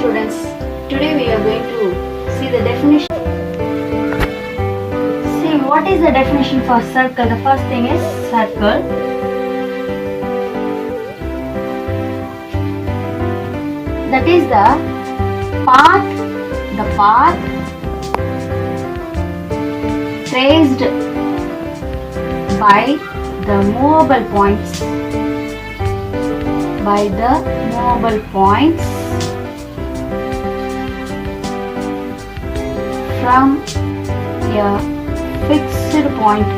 students, today we are going to see the definition. See, what is the definition for circle? The first thing is circle. That is the path traced by the movable points from a fixed point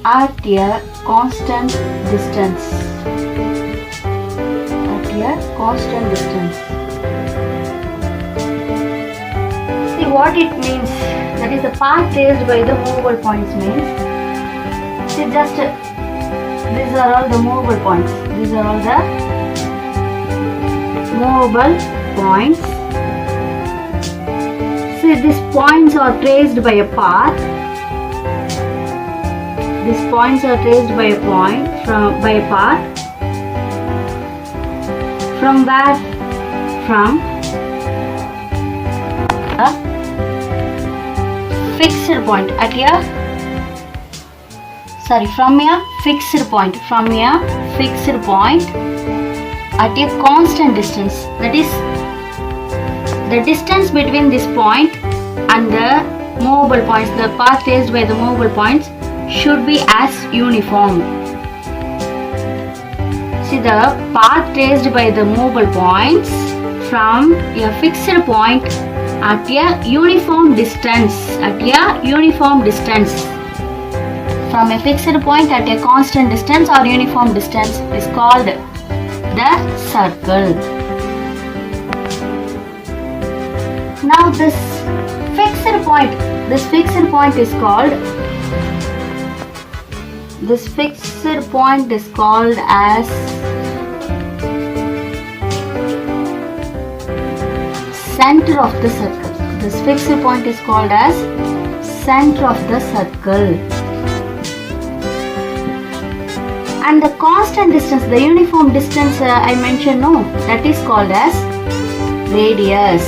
at a constant distance. See what it means. That is the path traced by the movable points means. See, just these are all the movable points. These are all the movable points. See, these points are traced by a path. These points are traced by a path. From where? From a fixed point from a fixed point at a constant distance. That is, the distance between this point and the movable points, the path traced by the movable points, should be as uniform. See, the path traced by the movable points from a fixed point at a uniform distance. From a fixed point at a constant distance or uniform distance is called the circle. Now this fixed point is called as center of the circle. This fixed point is called as center of the circle. And the constant distance, the uniform distance I mentioned, that is called as radius.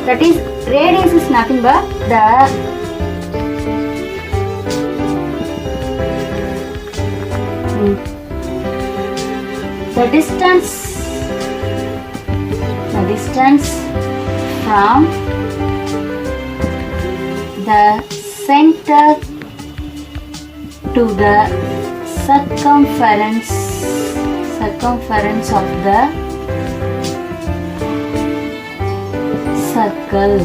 That is radius is nothing but the distance from the center to the circumference of the circle.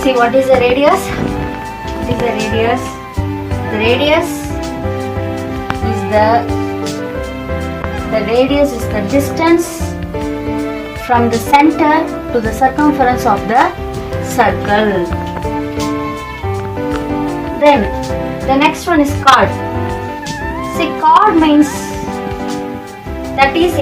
See, what is the radius? The radius is the distance from the center to the circumference of the circle. Then the next one is chord. See, chord means that is a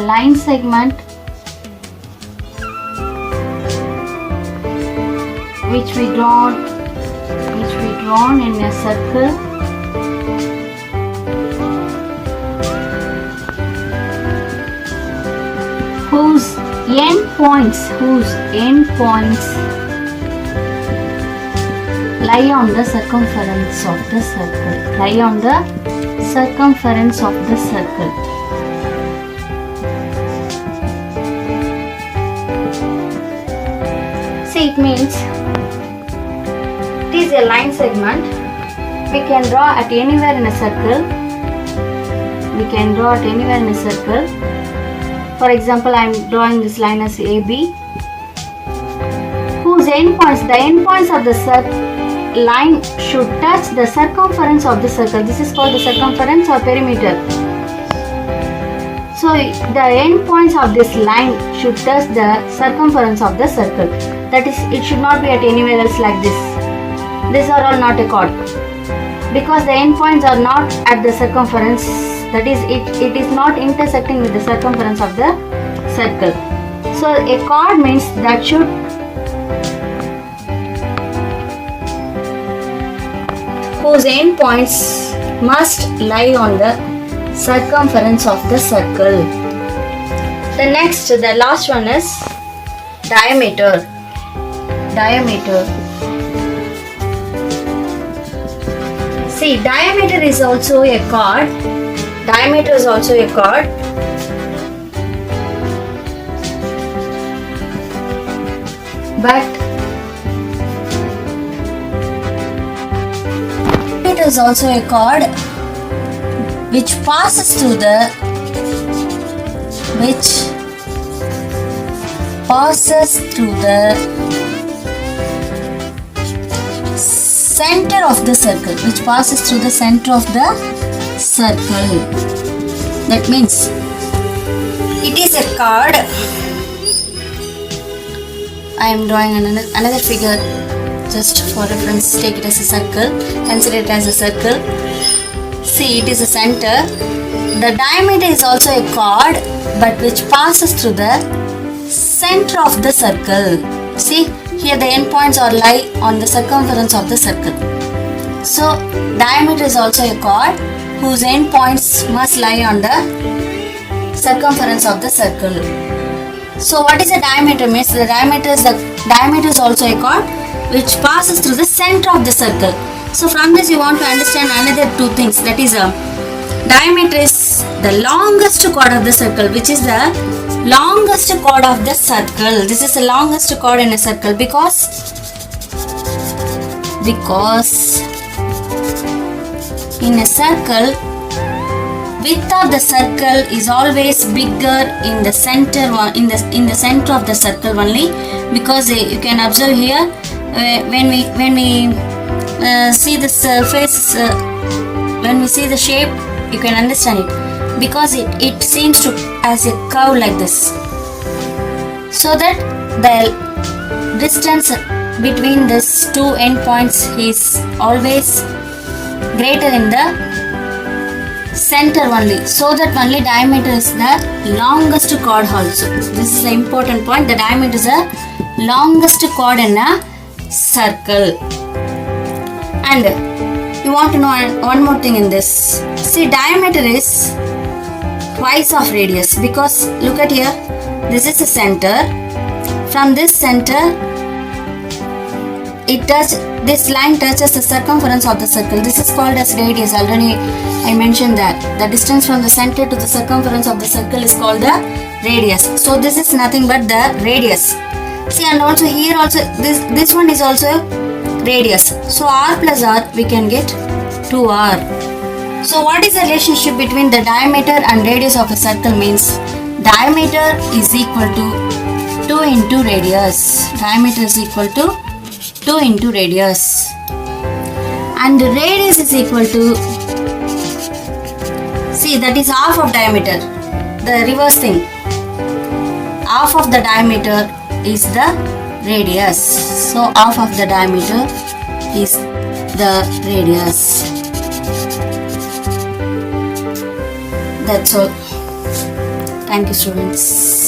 line segment which we drawn in a circle whose endpoints lie on the circumference of the circle. See, it means it is a line segment we can draw at anywhere in a circle. For example, I am drawing this line as AB, whose endpoints, the endpoints of the line should touch the circumference of the circle. This is called the circumference or perimeter. So the endpoints of this line should touch the circumference of the circle. That is, it should not be at anywhere else like this. These are all not a chord because the endpoints are not at the circumference. That is, it is not intersecting with the circumference of the circle. So a chord means that should whose endpoints must lie on the circumference of the circle. The last one is diameter. See, diameter is also a chord. Diameter is also a chord. But it is also a chord which passes through the center of the circle, That means it is a chord. I am drawing another figure just for reference. Take it as a circle. Consider it as a circle. See, it is a center. The diameter is also a chord, but which passes through the center of the circle. See, here the endpoints lie on the circumference of the circle. So, diameter is also a chord whose endpoints must lie on the circumference of the circle. So, what is a diameter means? The diameter is also a chord which passes through the center of the circle. So, from this you want to understand another two things. That is, diameter is the longest chord of the circle, which is the longest chord of the circle. This is the longest chord in a circle because in a circle, width of the circle is always bigger in the center in the center of the circle only, because you can observe here when we see the surface, when we see the shape, you can understand it, because it seems to as a curve like this, so that the distance between these two endpoints is always greater in the center only, so that only diameter is the longest chord also. This is the important point. The diameter is the longest chord in a circle. And you want to know one more thing in this. See, diameter is twice of radius, because look at here, this is the center. From this center, this line touches the circumference of the circle. This is called as radius. Already I mentioned that the distance from the center to the circumference of the circle is called the radius. So this is nothing but the radius. See, and also here also this one is also radius. So r plus r we can get 2r. So what is the relationship between the diameter and radius of a circle means? Diameter is equal to 2 into radius. Diameter is equal to 2 into radius, and the radius is equal to, see, that is half of diameter. The reverse thing, half of the diameter is the radius. So half of the diameter is the radius. That's all. Thank you, students.